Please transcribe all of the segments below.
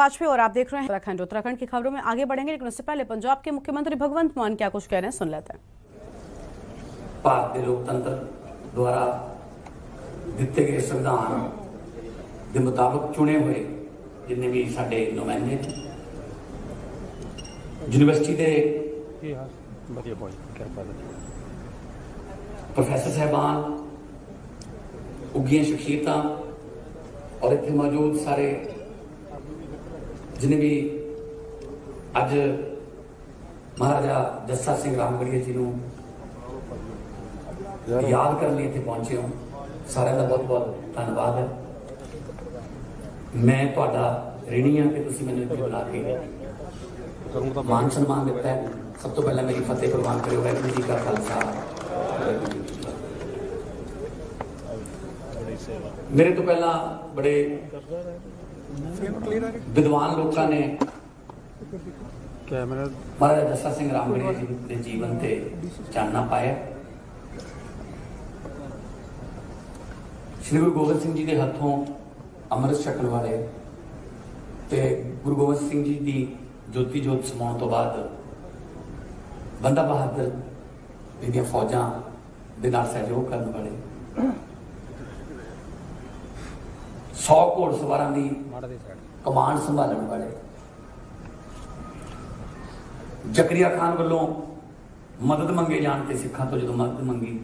वाजपेयी और आप देख रहे हैं उत्तराखंड की खबरों में आगे बढ़ेंगे, लेकिन उससे पहले पंजाब के मुख्यमंत्री भगवंत मान क्या कुछ कह रहे हैं, सुन लेते हैं। भारतीय लोकतंत्र द्वारा दिते गए संविधान के मुताबिक चुने हुए जिन्ने भी साडे नुमाइंदे यूनिवर्सिटी के प्रोफैसर साहबान, उगियां शख्सियतां और इत्थे मौजूद सारे जिन्हें भी अज महाराजा जस्सा सिंह रामगढ़िया जी को याद करने इत्थे पहुंचे हो, सारे का बहुत बहुत धन्यवाद है। मैं तुहाडा ऋणी हाँ कि तुसीं मैनूं इत्थे बुला के मान सम्मान दिता है। सब तो पहला मेरी फतेह प्रवान करो, वाहिगुरू जी का खालसा। मेरे तो पहला बड़े विद्वान लोगों ने महाराजा जस्सा सिंह रामगढ़िया जी के जीवन से जानना पाया। श्री गुरु गोबिंद सिंह जी के हाथों अमृत छकण वाले ते गुरु गोबिंद सिंह जी की ज्योति जोत समाउण तो बाद बंदा बहादुर दी फौजां दे नाल सहयोग करने वाले 100 घोड़सवारां दी कमांड संभालने वाले जकरिया खान वालों मदद मंगे जान के सिखां तो जो मदद मंगी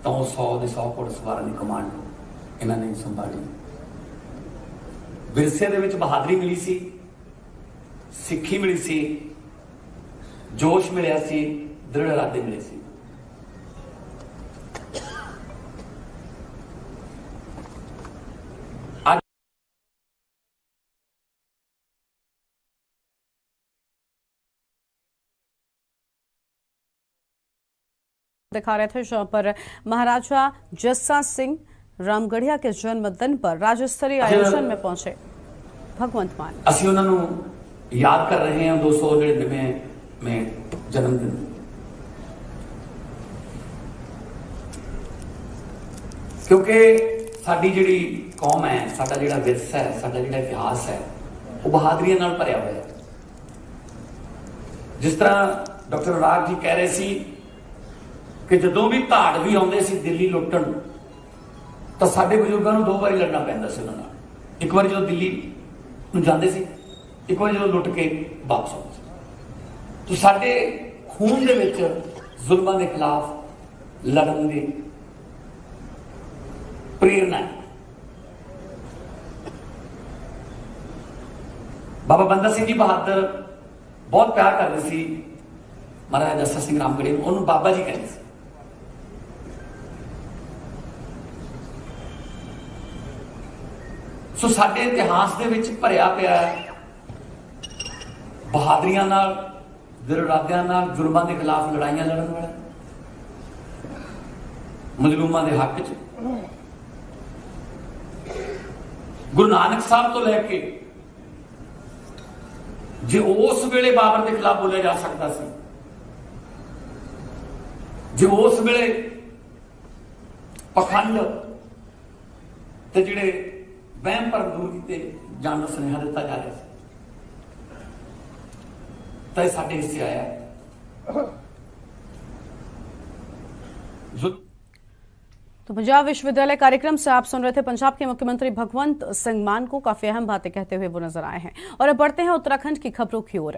तो 100 घोड़सवारां दी कमांड इन्होंने संभाली। विरसे दे विच बहादुरी मिली सी, सिक्खी मिली सी, जोश मिलिया सी, दृढ़ इरादे मिले सी। दिखा रहे थे जहां पर महाराजा जस्सा सिंह रामगढ़िया के जन्मदिन पर राज्य स्तरीय आयोजन में पहुंचे भगवंत मान। असीं उन्हां नूं याद कर रहे हैं 299 में जन्मदिन। क्योंकि साडी जिहड़ी कौम है, साडा जिहड़ा विरसा है, साडा जिहड़ा इतिहास है, वो बहादुरियां नाल भरिया हुआ है। जिस तरह डॉक्टर अनुराग जी कह रहे सी कि जदों भी धाड़ भी आउंदे सी दिल्ली लुट्टण तो साडे बजुर्गां नूं 2 बारी लड़ना पैंदा सी उन्हां नाल। एक बार जो दिल्ली नूं जांदे सी, एक बार जो लुट के वापस आउंदे सी। तो साडे खून दे विच जुल्मां दे खिलाफ लड़न दी प्रेरणा है। बाबा बंदा सिंह जी बहादुर बहुत प्यार करते सी महाराजा जस्सा सिंह रामगढ़िया, उन्होंने बाबा जी कहते सी। सो साडे इतिहास दे विच भरिया पिया बहादुरियां नाल, दृढ़ इरादियां नाल, जुल्मां दे खिलाफ लड़ाइयां लड़न वाले, मजलूमां दे हक च। गुरु नानक साहब तो लैके जे उस वेले बाबर के खिलाफ बोलिया जा सकता सी, जो उस वेले पखंड ते जिहड़े वहम भरम दूर किए जान का सुनेहा दिता जा रहा तो साडे हिस्से आया। तो पंजाब विश्वविद्यालय कार्यक्रम से आप सुन रहे थे पंजाब के मुख्यमंत्री भगवंत सिंह मान को काफी अहम बातें कहते हुए वो नजर आए हैं। और अब बढ़ते हैं उत्तराखंड की खबरों की ओर।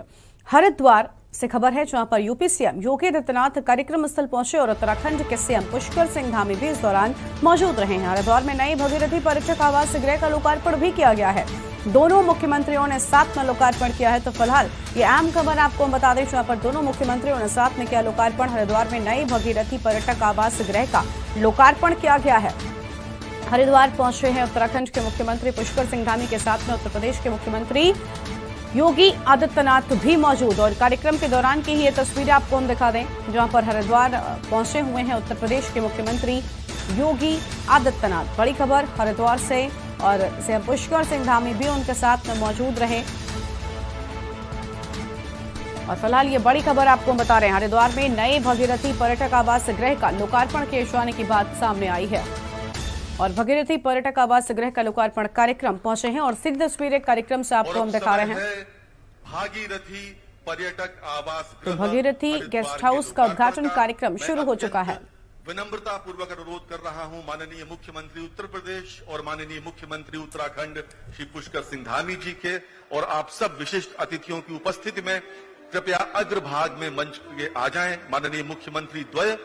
हरिद्वार से खबर है जहां पर यूपी सीएम योगी आदित्यनाथ कार्यक्रम स्थल पहुंचे और उत्तराखंड के सीएम पुष्कर सिंह धामी भी इस दौरान मौजूद रहे हैं। हरिद्वार में नई भगीरथी पर्यटक आवास गृह का लोकार्पण भी किया गया है। दोनों मुख्यमंत्रियों ने साथ में लोकार्पण किया है। तो फिलहाल ये अहम खबर आपको बता दें जहां पर दोनों मुख्यमंत्रियों ने साथ में किया लोकार्पण। हरिद्वार में नई भगीरथी पर्यटक आवास गृह का लोकार्पण किया गया है। हरिद्वार पहुंचे हैं उत्तराखंड के मुख्यमंत्री पुष्कर सिंह धामी के साथ में उत्तर प्रदेश के मुख्यमंत्री योगी आदित्यनाथ भी मौजूद। और कार्यक्रम के दौरान की ही ये तस्वीरें आपको हम दिखा दें जहां पर हरिद्वार पहुंचे हुए हैं उत्तर प्रदेश के मुख्यमंत्री योगी आदित्यनाथ। बड़ी खबर हरिद्वार से, और सीएम पुष्कर सिंह धामी भी उनके साथ में मौजूद रहे। और फिलहाल ये बड़ी खबर आपको बता रहे हैं, हरिद्वार में नए भगीरथी पर्यटक आवास गृह का लोकार्पण किए जाने की बात सामने आई है। और भगीरथी पर्यटक आवास गृह का लोकार्पण कार्यक्रम पहुंचे हैं और सीधी तस्वीरें कार्यक्रम से आपको हम दिखा रहे हैं। भागीरथी पर्यटक आवास तो भगीरथी गेस्ट हाउस का उद्घाटन कार्यक्रम शुरू हो चुका है। विनम्रता पूर्वक अनुरोध कर रहा हूं माननीय मुख्यमंत्री उत्तर प्रदेश और माननीय मुख्यमंत्री उत्तराखंड श्री पुष्कर सिंह धामी जी के और आप सब विशिष्ट अतिथियों की उपस्थिति में कृपया अग्रभाग में मंच पे आ जाएं। माननीय मुख्यमंत्री द्वय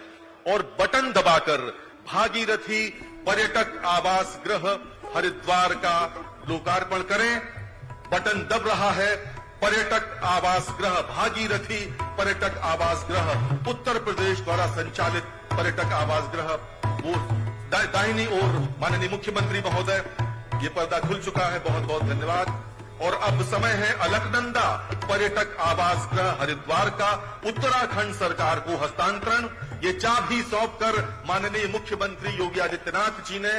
और बटन दबाकर भागीरथी पर्यटक आवास गृह हरिद्वार का लोकार्पण करें। बटन दब रहा है। पर्यटक आवास गृह भागीरथी पर्यटक आवास गृह उत्तर प्रदेश द्वारा संचालित पर्यटक आवास गृह वो दाहिनी ओर माननीय मुख्यमंत्री महोदय, ये पर्दा खुल चुका है। बहुत बहुत धन्यवाद। और अब समय है अलकनंदा पर्यटक आवास गृह हरिद्वार का उत्तराखंड सरकार को हस्तांतरण। ये चाबी सौंपकर माननीय मुख्यमंत्री योगी आदित्यनाथ जी ने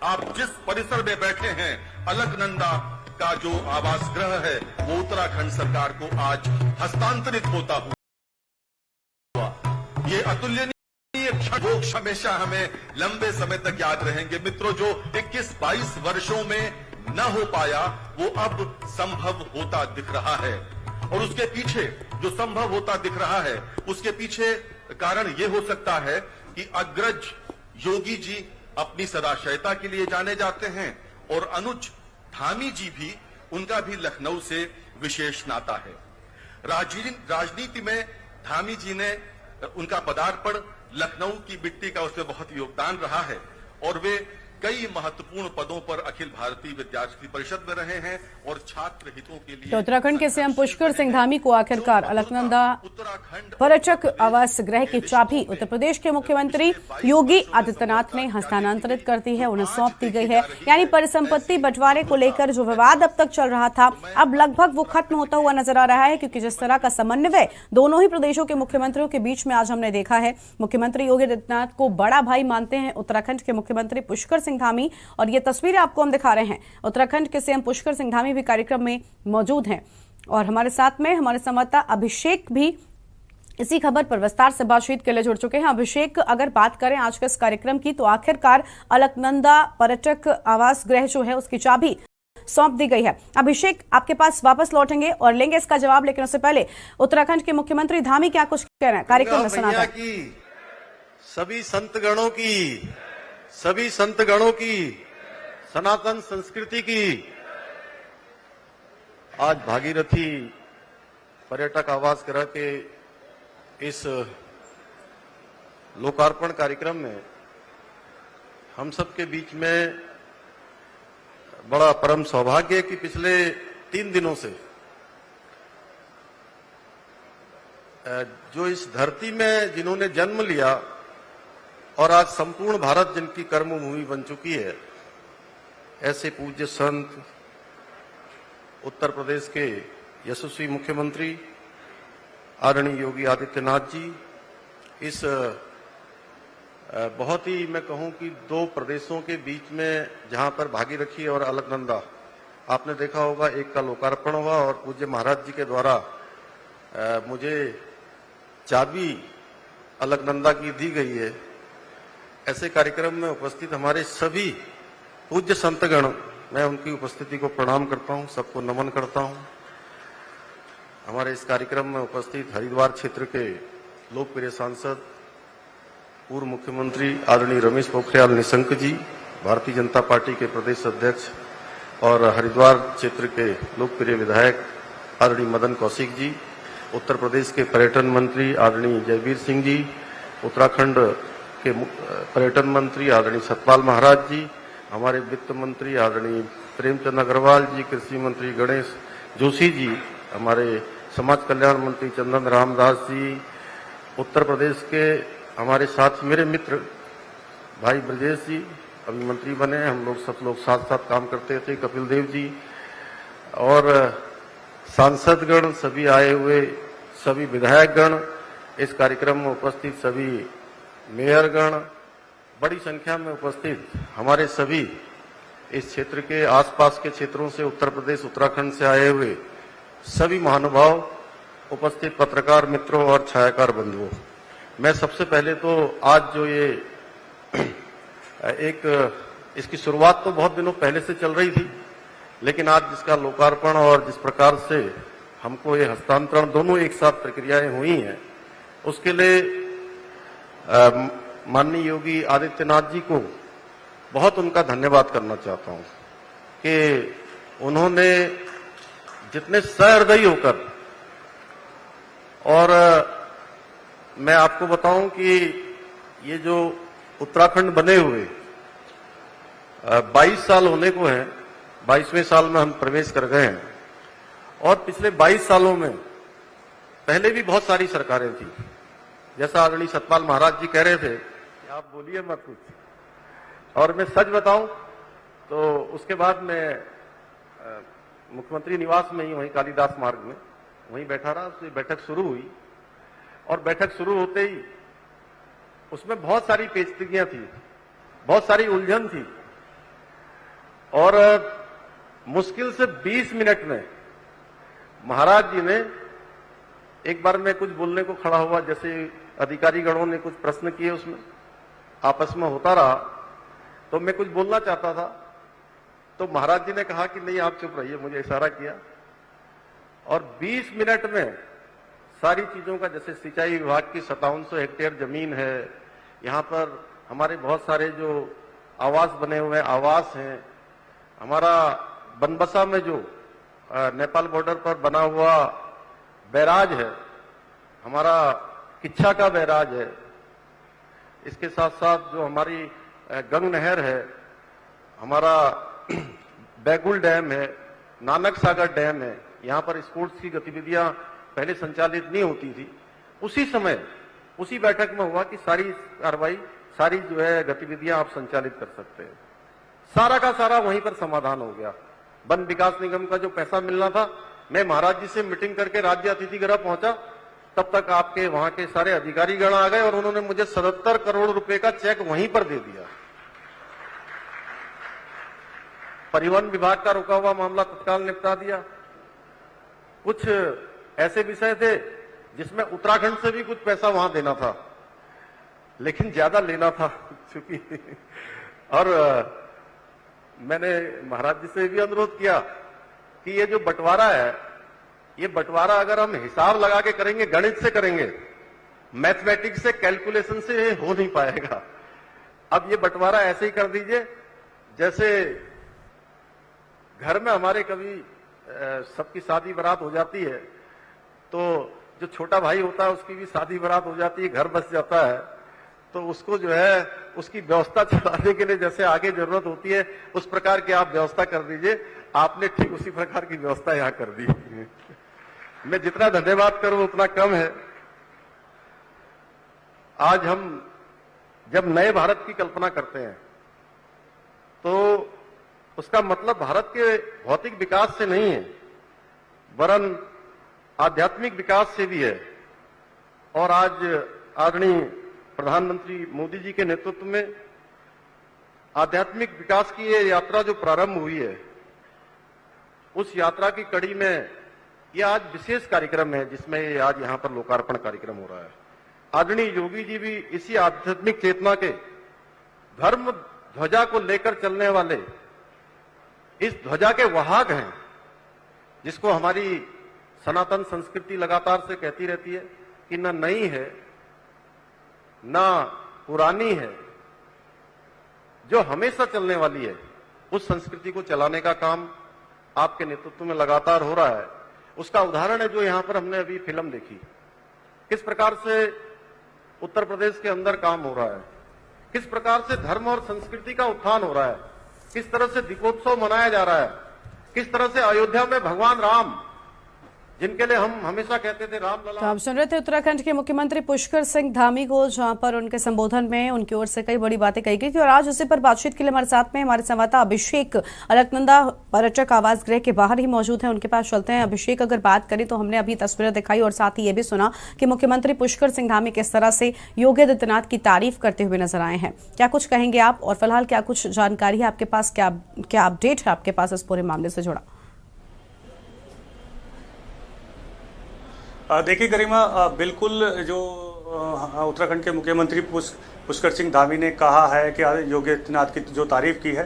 आप जिस परिसर में बैठे हैं अलकनंदा का जो आवास गृह है वो उत्तराखंड सरकार को आज हस्तांतरित होता हुआ। ये अतुलनीय क्षण हमेशा हमें लंबे समय तक याद रहेंगे। मित्रों, जो 21-22 वर्षों में न हो पाया वो अब संभव होता दिख रहा है और उसके पीछे जो संभव होता दिख रहा है उसके पीछे कारण ये हो सकता है कि अग्रज योगी जी अपनी सदाशयता के लिए जाने जाते हैं और अनुज धामी जी भी, उनका भी लखनऊ से विशेष नाता है। राजनीति में धामी जी ने उनका पदार्पण लखनऊ की मिट्टी का उसमें बहुत योगदान रहा है और वे कई महत्वपूर्ण पदों पर अखिल भारतीय विद्यार्थी परिषद में रहे हैं और छात्र हितों के लिए। तो उत्तराखंड के सीएम पुष्कर सिंह धामी को आखिरकार अलकनंदा पर्यटक आवास गृह की चाबी उत्तर प्रदेश के मुख्यमंत्री योगी आदित्यनाथ ने हस्तांतरित कर दी है, उन्हें सौंप दी गई है। यानी परिसंपत्ति बंटवारे को लेकर जो विवाद अब तक चल रहा था अब लगभग वो खत्म होता हुआ नजर आ रहा है, क्योंकि जिस तरह का समन्वय दोनों ही प्रदेशों के मुख्यमंत्रियों के बीच में आज हमने देखा है। मुख्यमंत्री योगी आदित्यनाथ को बड़ा भाई मानते हैं उत्तराखंड के मुख्यमंत्री पुष्कर सिंह धामी और ये तस्वीरें आपको हम दिखा रहे हैं। उत्तराखंड के सीएम पुष्कर सिंह धामी भी कार्यक्रम में मौजूद हैं और हमारे साथ में हमारे संवाददाता अभिषेक भी इसी खबर पर विस्तार से बातचीत के लिए जुड़ चुके हैं। अभिषेक, अगर बात करें आज के इस कार्यक्रम की तो आखिरकार अलकनंदा पर्यटक आवास गृह जो है उसकी चाबी सौंप दी गई है। अभिषेक, आपके पास वापस लौटेंगे और लेंगे इसका जवाब, लेकिन उससे पहले उत्तराखंड के मुख्यमंत्री धामी क्या कुछ कह रहे हैं कार्यक्रम में सुनाते हैं। सभी संतगणों की सनातन संस्कृति की आज भागीरथी पर्यटक आवास गृह के इस लोकार्पण कार्यक्रम में हम सबके बीच में बड़ा परम सौभाग्य है कि पिछले 3 दिनों से जो इस धरती में जिन्होंने जन्म लिया और आज संपूर्ण भारत जिनकी कर्मभूमि बन चुकी है, ऐसे पूज्य संत उत्तर प्रदेश के यशस्वी मुख्यमंत्री आदरणीय योगी आदित्यनाथ जी इस बहुत ही मैं कहूं कि 2 प्रदेशों के बीच में जहां पर भागीरथी और अलकनंदा आपने देखा होगा, एक का लोकार्पण हुआ और पूज्य महाराज जी के द्वारा मुझे चाबी अलकनंदा की दी गई है। ऐसे कार्यक्रम में उपस्थित हमारे सभी पूज्य संतगण, मैं उनकी उपस्थिति को प्रणाम करता हूं, सबको नमन करता हूं। हमारे इस कार्यक्रम में उपस्थित हरिद्वार क्षेत्र के लोकप्रिय सांसद पूर्व मुख्यमंत्री आदरणीय रमेश पोखरियाल निशंक जी, भारतीय जनता पार्टी के प्रदेश अध्यक्ष और हरिद्वार क्षेत्र के लोकप्रिय विधायक आदरणीय मदन कौशिक जी, उत्तर प्रदेश के पर्यटन मंत्री आदरणीय जयवीर सिंह जी, उत्तराखंड के पर्यटन मंत्री आदरणीय सतपाल महाराज जी, हमारे वित्त मंत्री आदरणीय प्रेमचंद अग्रवाल जी, कृषि मंत्री गणेश जोशी जी, हमारे समाज कल्याण मंत्री चंदन रामदास जी, उत्तर प्रदेश के हमारे साथ मेरे मित्र भाई ब्रजेश जी अभी मंत्री बने, हम लोग सब लोग साथ साथ काम करते थे, कपिल देव जी और सांसदगण, सभी आए हुए सभी विधायकगण, इस कार्यक्रम में उपस्थित सभी मेयरगण, बड़ी संख्या में उपस्थित हमारे सभी इस क्षेत्र के आसपास के क्षेत्रों से उत्तर प्रदेश उत्तराखंड से आए हुए सभी महानुभाव, उपस्थित पत्रकार मित्रों और छायाकार बंधुओं, मैं सबसे पहले तो आज जो ये एक इसकी शुरुआत तो बहुत दिनों पहले से चल रही थी, लेकिन आज जिसका लोकार्पण और जिस प्रकार से हमको ये हस्तांतरण दोनों एक साथ प्रक्रियाएं हुई हैं, उसके लिए माननीय योगी आदित्यनाथ जी को बहुत उनका धन्यवाद करना चाहता हूं कि उन्होंने जितने सहृदयी होकर, और मैं आपको बताऊं कि ये जो उत्तराखंड बने हुए 22 साल होने को हैं, 22वें साल में हम प्रवेश कर गए हैं, और पिछले 22 सालों में पहले भी बहुत सारी सरकारें थी। जैसा आदरणीय सतपाल महाराज जी कह रहे थे कि आप बोलिए मत कुछ, और मैं सच बताऊं तो उसके बाद मैं मुख्यमंत्री निवास में ही, वहीं कालिदास मार्ग में वहीं बैठा रहा। उसकी बैठक शुरू हुई, और बैठक शुरू होते ही उसमें बहुत सारी पेचीदगियां थी, बहुत सारी उलझन थी, और मुश्किल से 20 मिनट में महाराज जी ने, एक बार मैं कुछ बोलने को खड़ा हुआ, जैसे अधिकारी गणों ने कुछ प्रश्न किए, उसमें आपस में होता रहा, तो मैं कुछ बोलना चाहता था, तो महाराज जी ने कहा कि नहीं आप चुप रहिए, मुझे इशारा किया, और 20 मिनट में सारी चीजों का, जैसे सिंचाई विभाग की 5700 हेक्टेयर जमीन है, यहाँ पर हमारे बहुत सारे जो आवास बने हुए हैं, आवास हैं, हमारा बनबसा में जो नेपाल बॉर्डर पर बना हुआ बैराज है, हमारा किच्छा का बैराज है, इसके साथ साथ जो हमारी गंग नहर है, हमारा बैगुल डैम है, नानक सागर डैम है, यहाँ पर स्पोर्ट्स की गतिविधियां पहले संचालित नहीं होती थी। उसी समय, उसी बैठक में हुआ कि सारी कार्रवाई, सारी जो है गतिविधियां आप संचालित कर सकते हैं। सारा का सारा वहीं पर समाधान हो गया। वन विकास निगम का जो पैसा मिलना था, मैं महाराज जी से मीटिंग करके राज्य अतिथि गृह पहुंचा, तब तक आपके वहां के सारे अधिकारी गण आ गए और उन्होंने मुझे 77 करोड़ रुपए का चेक वहीं पर दे दिया। परिवहन विभाग का रुका हुआ मामला तत्काल निपटा दिया। कुछ ऐसे विषय थे जिसमें उत्तराखंड से भी कुछ पैसा वहां देना था, लेकिन ज्यादा लेना था चूंकि, और मैंने महाराज जी से भी अनुरोध किया कि ये जो बंटवारा है, ये बंटवारा अगर हम हिसाब लगा के करेंगे, गणित से करेंगे, मैथमेटिक्स से, कैलकुलेशन से हो नहीं पाएगा। अब ये बंटवारा ऐसे ही कर दीजिए जैसे घर में हमारे कभी सबकी शादी बारात हो जाती है, तो जो छोटा भाई होता है उसकी भी शादी बारात हो जाती है, घर बस जाता है, तो उसको जो है उसकी व्यवस्था चलाने के लिए जैसे आगे जरूरत होती है, उस प्रकार की आप व्यवस्था कर दीजिए। आपने ठीक उसी प्रकार की व्यवस्था यहां कर दी। मैं जितना धन्यवाद करूं उतना कम है। आज हम जब नए भारत की कल्पना करते हैं, तो उसका मतलब भारत के भौतिक विकास से नहीं है, वरन आध्यात्मिक विकास से भी है। और आज आदरणीय प्रधानमंत्री मोदी जी के नेतृत्व में आध्यात्मिक विकास की ये यात्रा जो प्रारंभ हुई है, उस यात्रा की कड़ी में ये आज विशेष कार्यक्रम है, जिसमें ये आज यहां पर लोकार्पण कार्यक्रम हो रहा है। आदरणीय योगी जी भी इसी आध्यात्मिक चेतना के, धर्म ध्वजा को लेकर चलने वाले इस ध्वजा के वाहक हैं, जिसको हमारी सनातन संस्कृति लगातार से कहती रहती है कि ना नई है ना पुरानी है, जो हमेशा चलने वाली है, उस संस्कृति को चलाने का काम आपके नेतृत्व में लगातार हो रहा है। उसका उदाहरण है जो यहां पर हमने अभी फिल्म देखी, किस प्रकार से उत्तर प्रदेश के अंदर काम हो रहा है, किस प्रकार से धर्म और संस्कृति का उत्थान हो रहा है, किस तरह से दीपोत्सव मनाया जा रहा है, किस तरह से अयोध्या में भगवान राम, जिनके लिए हम हमेशा कहते थे राम लला। तो आप सुन रहे थे उत्तराखंड के मुख्यमंत्री पुष्कर सिंह धामी को, जहां पर उनके संबोधन में उनकी ओर से कई बड़ी बातें कही गई थी। और आज उसी पर बातचीत के लिए हमारे साथ में हमारे संवाददाता अभिषेक अलकनंदा पर्यटक आवास गृह के बाहर ही मौजूद हैं, उनके पास चलते हैं। अभिषेक, अगर बात करें तो हमने अभी तस्वीरें दिखाई और साथ ही ये भी सुना कि मुख्यमंत्री पुष्कर सिंह धामी किस तरह से योगी आदित्यनाथ की तारीफ करते हुए नजर आए हैं। क्या कुछ कहेंगे आप, और फिलहाल क्या कुछ जानकारी है आपके पास, क्या अपडेट है आपके पास इस पूरे मामले से जुड़ा? देखिए गरिमा, बिल्कुल जो उत्तराखंड के मुख्यमंत्री पुष्कर सिंह धामी ने कहा है कि योगी आदित्यनाथ की जो तारीफ की है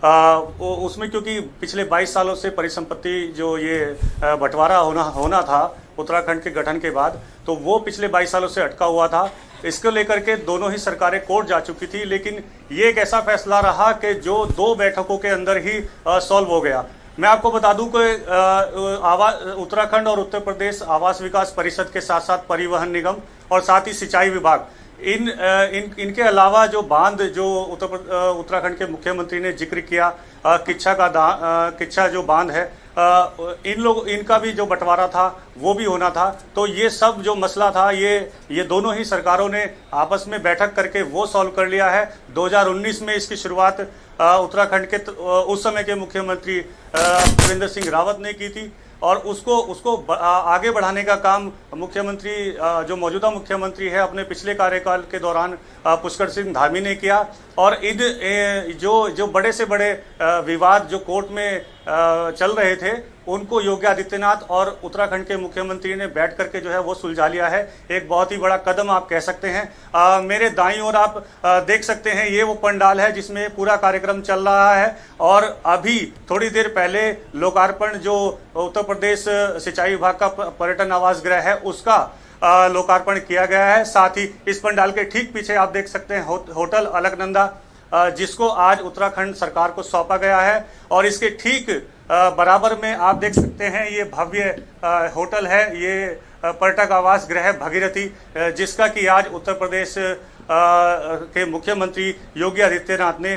उसमें, क्योंकि पिछले 22 सालों से परिसंपत्ति जो ये बंटवारा होना था उत्तराखंड के गठन के बाद, तो वो पिछले 22 सालों से अटका हुआ था। इसको लेकर के दोनों ही सरकारें कोर्ट जा चुकी थी, लेकिन ये एक ऐसा फैसला रहा कि जो 2 बैठकों के अंदर ही सॉल्व हो गया। मैं आपको बता दूं कि उत्तराखंड और उत्तर प्रदेश आवास विकास परिषद के साथ साथ परिवहन निगम और साथ ही सिंचाई विभाग, इनके अलावा जो बांध जो उत्तराखंड के मुख्यमंत्री ने जिक्र किया, किच्छा जो बांध है, इनका भी जो बंटवारा था वो भी होना था। तो ये सब जो मसला था ये दोनों ही सरकारों ने आपस में बैठक करके वो सॉल्व कर लिया है। 2019 में इसकी शुरुआत उत्तराखंड के उस समय के मुख्यमंत्री त्रिवेंद्र सिंह रावत ने की थी और उसको आगे बढ़ाने का काम मुख्यमंत्री जो मौजूदा मुख्यमंत्री है अपने पिछले कार्यकाल के दौरान पुष्कर सिंह धामी ने किया। और जो बड़े से बड़े विवाद जो कोर्ट में चल रहे थे उनको योगी आदित्यनाथ और उत्तराखंड के मुख्यमंत्री ने बैठ करके जो है वो सुलझा लिया है। एक बहुत ही बड़ा कदम आप कह सकते हैं। मेरे दाईं ओर आप देख सकते हैं, ये वो पंडाल है जिसमें पूरा कार्यक्रम चल रहा है और अभी थोड़ी देर पहले लोकार्पण जो उत्तर प्रदेश सिंचाई विभाग का पर्यटन आवास गृह है उसका लोकार्पण किया गया है। साथ ही इस पंडाल के ठीक पीछे आप देख सकते हैं होटल अलकनंदा, जिसको आज उत्तराखंड सरकार को सौंपा गया है। और इसके ठीक बराबर में आप देख सकते हैं ये भव्य होटल है, ये पर्यटक आवास गृह भगीरथी, जिसका कि आज उत्तर प्रदेश के मुख्यमंत्री योगी आदित्यनाथ ने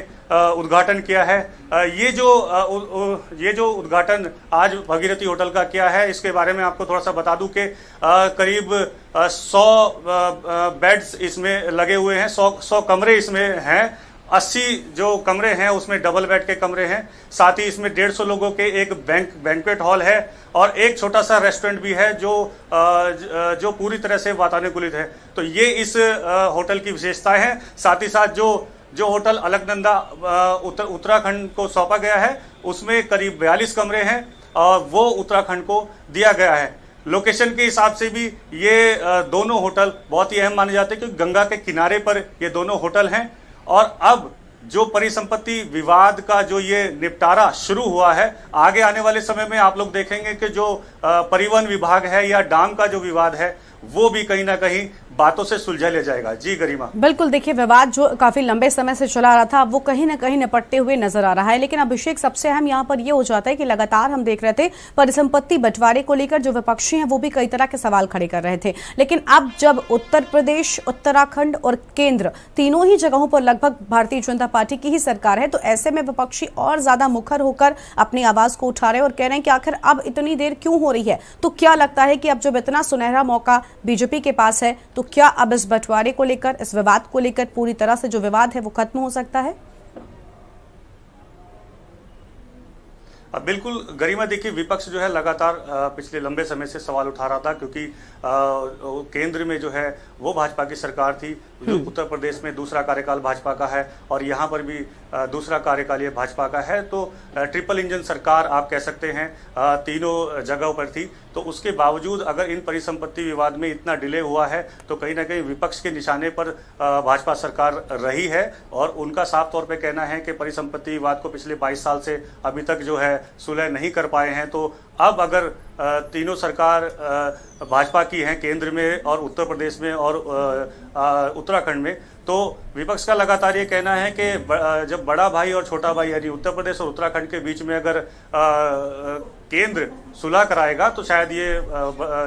उद्घाटन किया है। ये जो उद्घाटन आज भगीरथी होटल का किया है, इसके बारे में आपको थोड़ा सा बता दूं कि करीब 100 बेड्स इसमें लगे हुए हैं, 100 कमरे इसमें हैं। 80 जो कमरे हैं उसमें डबल बेड के कमरे हैं। साथ ही इसमें 150 लोगों के एक बैंक्वेट हॉल है और एक छोटा सा रेस्टोरेंट भी है जो पूरी तरह से वातानुकूलित है। तो ये इस होटल की विशेषताएं हैं। साथ ही साथ जो होटल अलकनंदा उत्तराखंड को सौंपा गया है उसमें करीब 42 कमरे हैं और वो उत्तराखंड को दिया गया है। लोकेशन के हिसाब से भी ये दोनों होटल बहुत ही अहम माने जाते हैं क्योंकि गंगा के किनारे पर ये दोनों होटल हैं। और अब जो परिसंपत्ति विवाद का जो ये निपटारा शुरू हुआ है, आगे आने वाले समय में आप लोग देखेंगे कि जो परिवहन विभाग है या डाम का जो विवाद है वो भी कहीं ना कहीं बातों से सुलझा लिया जाएगा। जी गरिमा। बिल्कुल, देखिए विवाद जो काफी लंबे समय से चला रहा था वो कहीं ना कहीं निपटते हुए नजर आ रहा है। लेकिन अभिषेक, सबसे अहम यहाँ पर ये हो जाता है कि लगातार हम देख रहे थे परिसंपत्ति बंटवारे को लेकर जो विपक्षी हैं वो भी कई तरह के सवाल खड़े कर रहे थे। लेकिन अब जब उत्तर प्रदेश, उत्तराखंड और केंद्र तीनों ही जगहों पर लगभग भारतीय जनता पार्टी की ही सरकार है, तो ऐसे में विपक्षी और ज्यादा मुखर होकर अपनी आवाज को उठा रहे हैं और कह रहे हैं कि आखिर अब इतनी देर क्यों हो रही है। तो क्या लगता है कि अब जब इतना सुनहरा मौका बीजेपी के पास है तो क्या अब इस बंटवारे को लेकर, इस विवाद को लेकर पूरी तरह से जो विवाद है वो खत्म हो सकता है? बिल्कुल गरिमा, देखिए विपक्ष जो है लगातार पिछले लंबे समय से सवाल उठा रहा था क्योंकि केंद्र में जो है वो भाजपा की सरकार थी, जो उत्तर प्रदेश में दूसरा कार्यकाल भाजपा का है और यहाँ पर भी दूसरा कार्यकाल ये भाजपा का है। तो ट्रिपल इंजन सरकार आप कह सकते हैं तीनों जगहों पर थी। तो उसके बावजूद अगर इन परिसंपत्ति विवाद में इतना डिले हुआ है तो कहीं ना कहीं विपक्ष के निशाने पर भाजपा सरकार रही है और उनका साफ तौर पे कहना है कि परिसंपत्ति विवाद को पिछले 22 साल से अभी तक जो है सुलह नहीं कर पाए हैं। तो अब अगर तीनों सरकार भाजपा की हैं केंद्र में और उत्तर प्रदेश में और उत्तराखंड में, तो विपक्ष का लगातार ये कहना है कि जब बड़ा भाई और छोटा भाई यानी उत्तर प्रदेश और उत्तराखंड के बीच में अगर केंद्र सुलह कराएगा तो शायद ये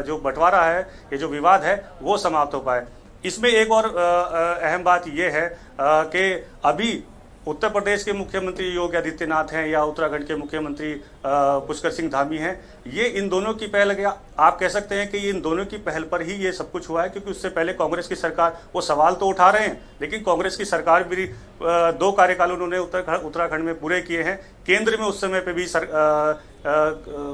जो बंटवारा है, ये जो विवाद है वो समाप्त हो पाए। इसमें एक और अहम बात ये है कि अभी उत्तर प्रदेश के मुख्यमंत्री योगी आदित्यनाथ हैं या उत्तराखंड के मुख्यमंत्री पुष्कर सिंह धामी हैं, ये इन दोनों की पहल, आप कह सकते हैं कि इन दोनों की पहल पर ही ये सब कुछ हुआ है क्योंकि उससे पहले कांग्रेस की सरकार वो सवाल तो उठा रहे हैं लेकिन कांग्रेस की सरकार भी 2 कार्यकाल उन्होंने उत्तराखंड में पूरे किए हैं। केंद्र में उस समय पे भी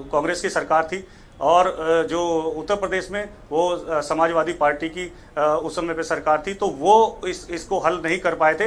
कांग्रेस की सरकार थी और जो उत्तर प्रदेश में वो समाजवादी पार्टी की उस समय पे सरकार थी, तो वो इसको हल नहीं कर पाए थे।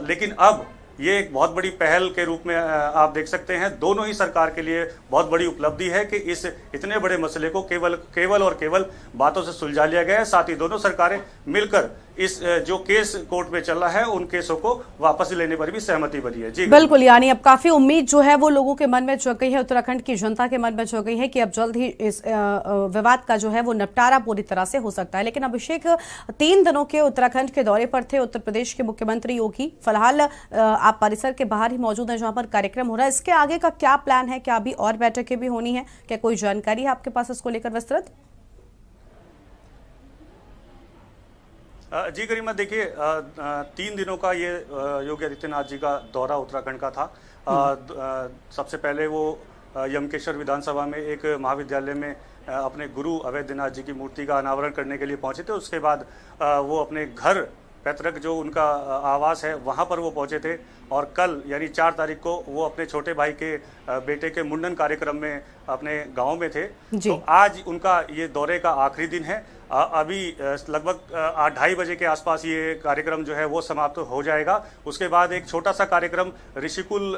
लेकिन अब ये एक बहुत बड़ी पहल के रूप में आप देख सकते हैं। दोनों ही सरकार के लिए बहुत बड़ी उपलब्धि है कि इस इतने बड़े मसले को केवल और केवल बातों से सुलझा लिया गया है। साथ ही दोनों सरकारें मिलकर इस जो केस कोर्ट में चल रहा है उन केसों को वापस लेने पर भी सहमति बनी है। जी बिल्कुल, यानी अब काफी उम्मीद जो है वो लोगों के मन में जग गई है, उत्तराखंड की जनता के मन में जग गई है कि अब जल्द ही इस विवाद का जो है वो निपटारा पूरी तरह से हो सकता है। लेकिन अभिषेक 3 दिनों के उत्तराखंड के दौरे पर थे उत्तर प्रदेश के मुख्यमंत्री योगी। फिलहाल आप परिसर के बाहर ही मौजूद हैं जहां पर कार्यक्रम हो रहा है। इसके आगे का क्या प्लान है? क्या अभी और बैठकें भी होनी है? क्या कोई जानकारी है आपके पास इसको लेकर विस्तृत? जी गरिमा, देखिए 3 दिनों का ये योगी आदित्यनाथ जी का दौरा उत्तराखंड का था। सबसे पहले वो यमकेश्वर विधानसभा में एक महाविद्यालय में अपने गुरु अवैधनाथ जी की मूर्ति का अनावरण करने के लिए पहुंचे थे। उसके बाद वो अपने घर पैतृक जो उनका आवास है वहां पर वो पहुंचे थे और कल यानी 4 तारीख को वो अपने छोटे भाई के बेटे के मुंडन कार्यक्रम में अपने गांव में थे। तो आज उनका ये दौरे का आखिरी दिन है। अभी लगभग 2:30 बजे के आसपास ये कार्यक्रम जो है वो समाप्त हो जाएगा। उसके बाद एक छोटा सा कार्यक्रम ऋषिकुल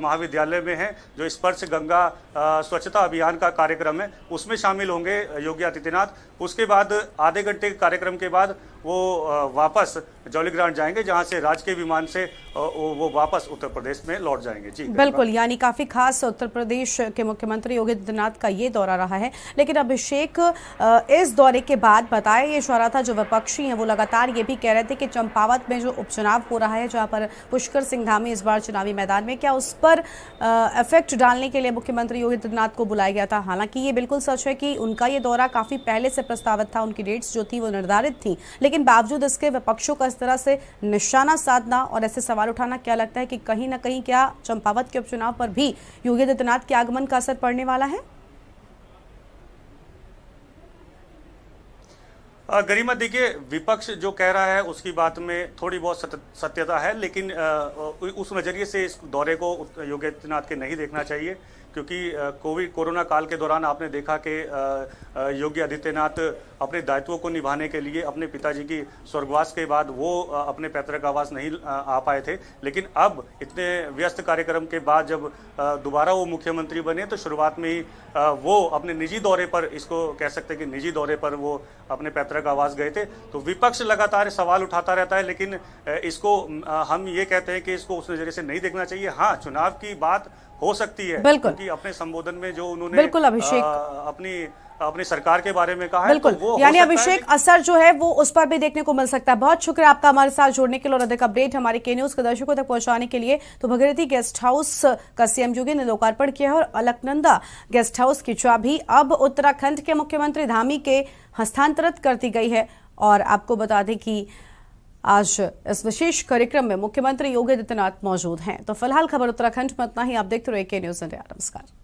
महाविद्यालय में है जो स्पर्श गंगा स्वच्छता अभियान का कार्यक्रम है, उसमें शामिल होंगे योगी आदित्यनाथ। उसके बाद आधे घंटे के कार्यक्रम के बाद वो वापस जौलीग्रांट जाएंगे जहां से राजकीय विमान से वो वापस उत्तर प्रदेश में लौट जाएंगे। जी बिल्कुल, यानी काफी खास उत्तर प्रदेश के मुख्यमंत्री योगी आदित्यनाथ का ये दौरा रहा है। लेकिन अभिषेक, इस दौरे के बाद बताया ये जा रहा था, जो विपक्षी हैं वो लगातार ये भी कह रहे थे कि चंपावत में जो उपचुनाव हो रहा है जहां पर पुष्कर सिंह धामी इस बार चुनावी मैदान में, क्या उस पर इफेक्ट डालने के लिए मुख्यमंत्री योगी आदित्यनाथ को बुलाया गया था? हालांकि ये बिल्कुल सच है कि उनका ये दौरा काफी पहले से प्रस्तावित था, उनकी डेट्स जो थी वो निर्धारित थी, लेकिन बावजूद इसके विपक्षों का इस तरह से निशाना साधना और ऐसे सवाल उठाना, क्या लगता है कि कहीं ना कहीं क्या चंपावत के उपचुनाव पर भी योगी आदित्यनाथ के आगमन का असर पड़ने वाला है? गरिमा, देखिए विपक्ष जो कह रहा है उसकी बात में थोड़ी बहुत सत्यता है, लेकिन उस नजरिए से इस दौरे को योगी आदित्यनाथ के नहीं देखना चाहिए, क्योंकि कोरोना काल के दौरान आपने देखा कि योगी आदित्यनाथ अपने दायित्वों को निभाने के लिए अपने पिताजी की स्वर्गवास के बाद वो अपने पैतृक आवास नहीं आ पाए थे। लेकिन अब इतने व्यस्त कार्यक्रम के बाद जब दोबारा वो मुख्यमंत्री बने तो शुरुआत में ही वो अपने निजी दौरे पर, इसको कह सकते हैं कि निजी दौरे पर वो अपने पैतृक आवास गए थे। तो विपक्ष लगातार सवाल उठाता रहता है, लेकिन इसको हम ये कहते हैं कि इसको उस नजरिए से नहीं देखना चाहिए। हाँ, चुनाव की बात हो सकती है, क्योंकि अपने संबोधन में जो उन्होंने बिल्कुल अभिषेक अपनी सरकार के बारे में कहा है, बिल्कुल, तो वो यानी अभिषेक असर जो है वो उस पर भी देखने को मिल सकता है। बहुत शुक्रिया आपका हमारे साथ जुड़ने के लिए और अधिक अपडेट हमारे के न्यूज के दर्शकों तक पहुंचाने के लिए। तो भगीरथी गेस्ट हाउस का सीएम योगी ने लोकार्पण किया है और अलकनंदा गेस्ट हाउस की चाबी अब उत्तराखंड के मुख्यमंत्री धामी के हस्तांतरित कर दी गई है। और आपको बता दें कि आज इस विशेष कार्यक्रम में मुख्यमंत्री योगी आदित्यनाथ मौजूद हैं। तो फिलहाल खबर उत्तराखंड में इतना ही। आप देखते रहिए के न्यूज इंडिया। नमस्कार।